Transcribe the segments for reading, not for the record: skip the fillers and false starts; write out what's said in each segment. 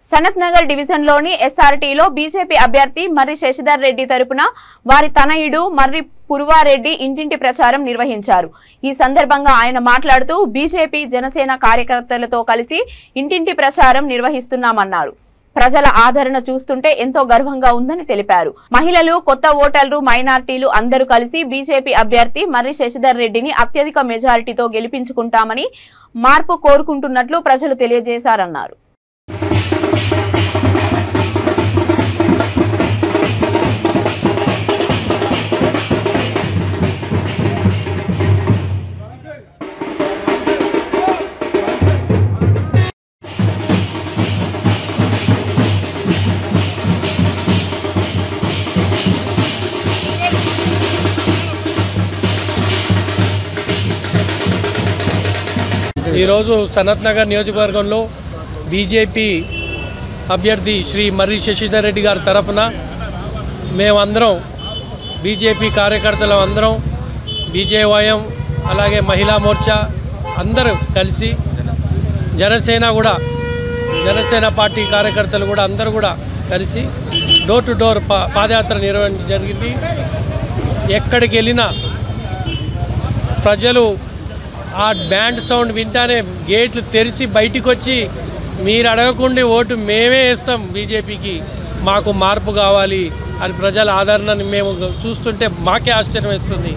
Sanath Nagar division లోని ఎస్ఆర్టీలో BJP అభ్యర్థి మర్రి శశిధర్ రెడ్డి తరపున వారి తనయుడు మర్రి పురువారెడ్డి ఇంటింటి ప్రచారం నిర్వహించారు। ఈ సందర్భంగా ఆయన మాట్లాడుతూ బీజేపీ జనసేన కార్యకర్తలతో కలిసి ఇంటింటి ప్రచారం నిర్వహిస్తున్నామన్నారు। ప్రజల ఆదరణ చూస్తుంటే ఎంతో గర్వంగా ఉందని తెలిపారు। మహిళలు, కొత్త ఓటర్లు, మైనార్టీలు అందరూ కలిసి బీజేపీ అభ్యర్థి మర్రి శశిధర్ రెడ్డిని అత్యధిక మెజారిటీతో గెలిపించుకుంటామని మార్పు కోరుకుంటున్నట్లు ప్రజలు తెలియజేశారన్నారు। ఈరోజు సనత్ నగర్ నియోజకవర్గంలో బీజేపీ అభ్యర్థి శ్రీ మర్రి శశిధర్ రెడ్డి గారి తరఫున మేమందరం బీజేపీ కార్యకర్తలు అందరం బీజేవైఎం అలాగే మహిళా మోర్చా అందరూ కలిసి జనసేన పార్టీ కార్యకర్తలు కూడా అందరూ కూడా కలిసి డోర్ టు డోర్ పాదయాత్ర నిర్వహించడం జరిగింది। ఎక్కడికి వెళ్ళినా ప్రజలు ఆ బ్యాండ్ సౌండ్ వింటానే గేట్లు తెరిచి బయటికి వచ్చి మీరు అడగకుండా ఓటు మేమే వేస్తాం బీజేపీకి, మాకు మార్పు కావాలి అని ప్రజల ఆదరణని మేము చూస్తుంటే మాకే ఆశ్చర్యం వేస్తుంది।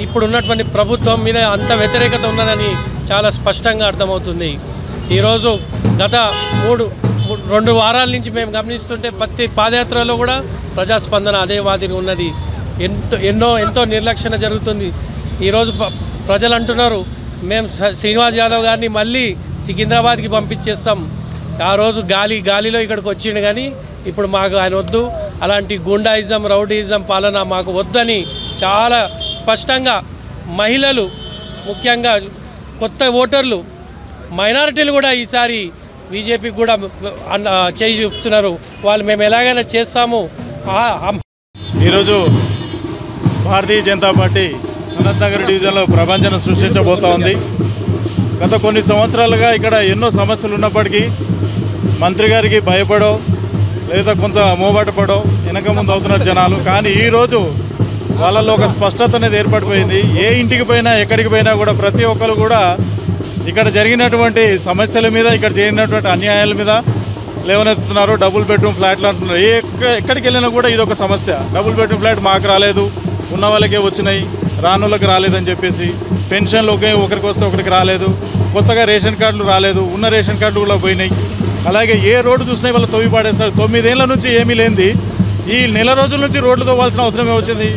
ఇప్పుడు ఉన్నటువంటి ప్రభుత్వం మీద అంత వ్యతిరేకత ఉన్నదని చాలా స్పష్టంగా అర్థమవుతుంది। ఈరోజు గత 2 వారాల నుంచి మేము గమనిస్తుంటే ప్రతి పాదయాత్రలో కూడా ప్రజాస్పందన అదే మాదిరి ఉన్నది। ఎంతో నిర్లక్ష్యం జరుగుతుంది। ఈరోజు ప్రజలు అంటున్నారు మేము శ్రీనివాస్ యాదవ్ గారిని మళ్ళీ సికింద్రాబాద్కి పంపించేస్తాం, ఆ రోజు గాలిలో ఇక్కడికి వచ్చిండు కానీ ఇప్పుడు మాకు ఆయన వద్దు, అలాంటి గుండాయిజం రౌడీయిజం పాలన మాకు వద్దని చాలా స్పష్టంగా మహిళలు, ముఖ్యంగా కొత్త ఓటర్లు, మైనారిటీలు కూడా ఈసారి బీజేపీకి కూడా చేయి చూపుతున్నారు। వాళ్ళు మేము ఎలాగైనా చేస్తాము। ఈరోజు భారతీయ జనతా పార్టీ సనత్ నగర్ డివిజన్లో ప్రభంజనం సృష్టించబోతా ఉంది। గత కొన్ని సంవత్సరాలుగా ఇక్కడ ఎన్నో సమస్యలు ఉన్నప్పటికీ మంత్రి గారికి భయపడో లేదా కొంత మోబాటు పడో వెనక ముందు అవుతున్నారు జనాలు। కానీ ఈరోజు వాళ్ళలో ఒక స్పష్టత అనేది ఏర్పడిపోయింది। ఏ ఇంటికి పోయినా ఎక్కడికి పోయినా కూడా ప్రతి ఒక్కరు కూడా ఇక్కడ జరిగినటువంటి సమస్యల మీద, ఇక్కడ జరిగినటువంటి అన్యాయాల మీద లేవనెత్తుతున్నారు। డబుల్ బెడ్రూమ్ ఫ్లాట్లు అంటున్నారు। ఎక్కడికి వెళ్ళినా కూడా ఇది ఒక సమస్య। డబుల్ బెడ్రూమ్ ఫ్లాట్ మాకు రాలేదు, ఉన్న వాళ్ళకే వచ్చినాయి, రానులకు రాలేదని చెప్పేసి, పెన్షన్లు ఒకరికి వస్తే ఒకరికి రాలేదు, కొత్తగా రేషన్ కార్డులు రాలేదు, ఉన్న రేషన్ కార్డులు కూడా పోయినాయి। అలాగే ఏ రోడ్డు చూసినా వాళ్ళు తవ్వి పాడేస్తారు। 9 ఏళ్ల నుంచి ఏమీ లేనిది ఈ నెల రోజుల నుంచి రోడ్లు తవ్వాల్సిన అవసరమే వచ్చింది।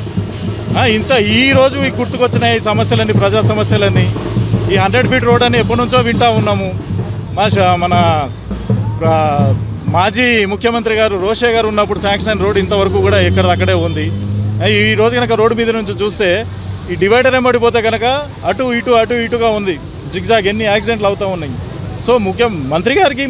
ఈ రోజు గుర్తుకొచ్చినాయి ఈ సమస్యలన్నీ, ప్రజా సమస్యలన్నీ। ఈ 100 ఫీట్ రోడ్ అని ఎప్పటి నుంచో వింటూ ఉన్నాము। మన మాజీ ముఖ్యమంత్రి గారు రోషే గారు ఉన్నప్పుడు శాంక్షన్ అయిన రోడ్డు ఇంతవరకు కూడా ఎక్కడదక్కడే ఉంది। ఈ రోజు కనుక రోడ్డు మీద నుంచి చూస్తే ఈ డివైడర్ ఏమడిపోతే కనుక అటు ఇటుగా ఉంది, జిగ్జాగ్, ఎన్ని యాక్సిడెంట్లు అవుతూ ఉన్నాయి। సో మంత్రి గారికి